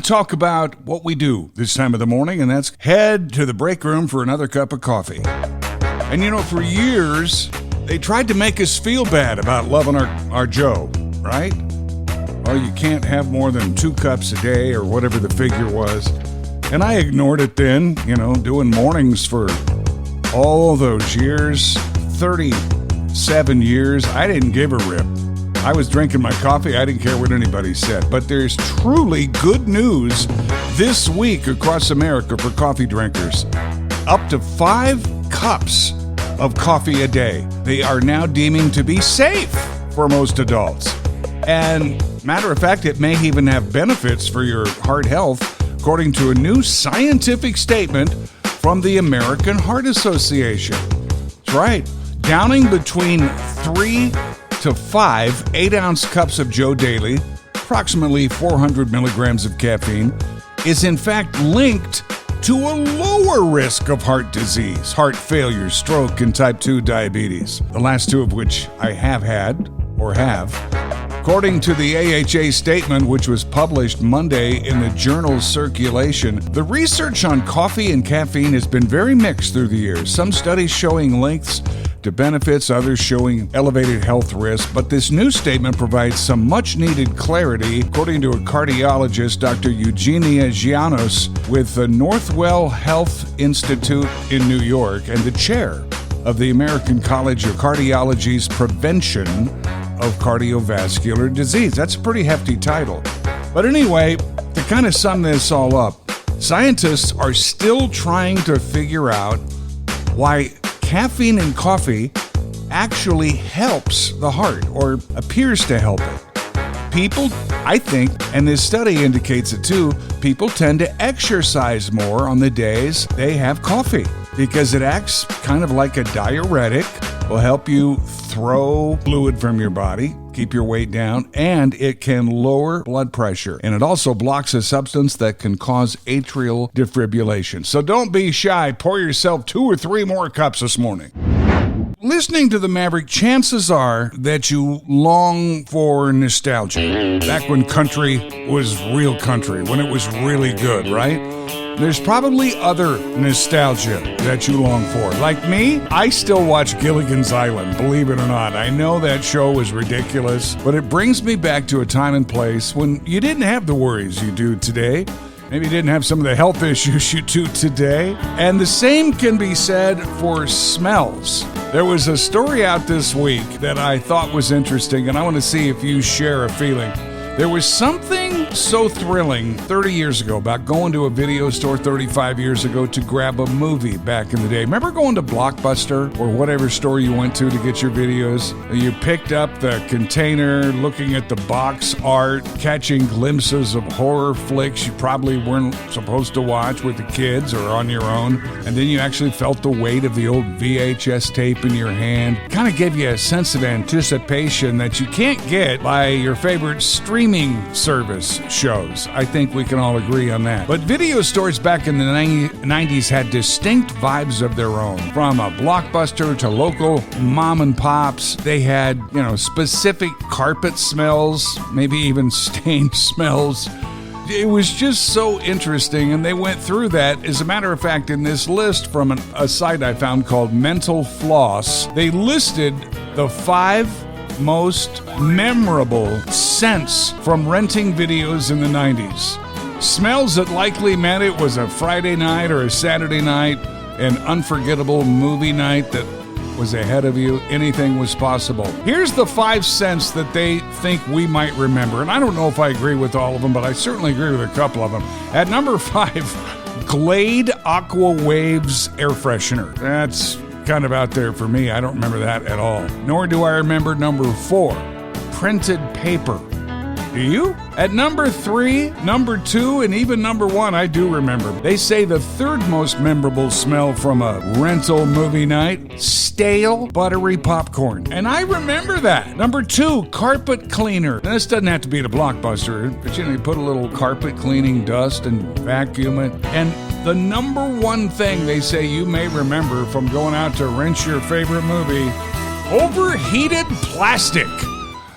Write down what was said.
talk about what we do this time of the morning, and that's head to the break room for another cup of coffee. And for years, they tried to make us feel bad about loving our Joe, right? Oh, you can't have more than 2 cups a day or whatever the figure was. And I ignored it then, doing mornings for all those years, 37 years. I didn't give a rip. I was drinking my coffee. I didn't care what anybody said. But there's truly good news this week across America for coffee drinkers. Up to 5 cups of coffee a day, they are now deeming to be safe for most adults. And matter of fact, it may even have benefits for your heart health, according to a new scientific statement from the American Heart Association. That's right. Downing between 3 to 5 8-ounce cups of Joe daily, approximately 400 milligrams of caffeine, is in fact linked to a lower risk of heart disease, heart failure, stroke, and type 2 diabetes, the last 2 of which I have had or have. According to the AHA statement, which was published Monday in the journal Circulation, the research on coffee and caffeine has been very mixed through the years. Some studies showing links to benefits, others showing elevated health risk, but this new statement provides some much-needed clarity, according to a cardiologist, Dr. Eugenia Gianos, with the Northwell Health Institute in New York and the chair of the American College of Cardiology's Prevention of Cardiovascular Disease. That's a pretty hefty title. But anyway, to kind of sum this all up, scientists are still trying to figure out why caffeine in coffee actually helps the heart, or appears to help it. People, I think, and this study indicates it too, people tend to exercise more on the days they have coffee because it acts kind of like a diuretic, will help you throw fluid from your body, keep your weight down, and it can lower blood pressure. And it also blocks a substance that can cause atrial defibrillation. So don't be shy. Pour yourself 2 or 3 more cups this morning. Listening to the Maverick, chances are that you long for nostalgia. Back when country was real country, when it was really good, right? There's probably other nostalgia that you long for. Like me, I still watch Gilligan's Island, believe it or not. I know that show was ridiculous, but it brings me back to a time and place when you didn't have the worries you do today. Maybe you didn't have some of the health issues you do today. And the same can be said for smells. There was a story out this week that I thought was interesting, and I want to see if you share a feeling. There was something so thrilling 30 years ago about going to a video store 35 years ago to grab a movie back in the day. Remember going to Blockbuster or whatever store you went to get your videos? You picked up the container, looking at the box art, catching glimpses of horror flicks you probably weren't supposed to watch with the kids or on your own. And then you actually felt the weight of the old VHS tape in your hand. Kind of gave you a sense of anticipation that you can't get by your favorite streaming service shows. I think we can all agree on that. But video stores back in the 90s had distinct vibes of their own. From a Blockbuster to local mom and pops, they had, specific carpet smells, maybe even stained smells. It was just so interesting, and they went through that. As a matter of fact, in this list from a site I found called Mental Floss, they listed the 5 most memorable scents from renting videos in the 90s. Smells that likely meant it was a Friday night or a Saturday night, an unforgettable movie night that was ahead of you. Anything was possible. Here's the 5 scents that they think we might remember. And I don't know if I agree with all of them, but I certainly agree with a couple of them. At number 5, Glade Aqua Waves Air Freshener. That's kind of out there for me. I don't remember that at all. Nor do I remember number 4, printed paper. Do you? At number 3, number 2, and even number 1, I do remember. They say the 3rd most memorable smell from a rental movie night, stale buttery popcorn. And I remember that. Number 2, carpet cleaner. And this doesn't have to be the Blockbuster, but you put a little carpet cleaning dust and vacuum it. And the number 1 thing they say you may remember from going out to rent your favorite movie, overheated plastic.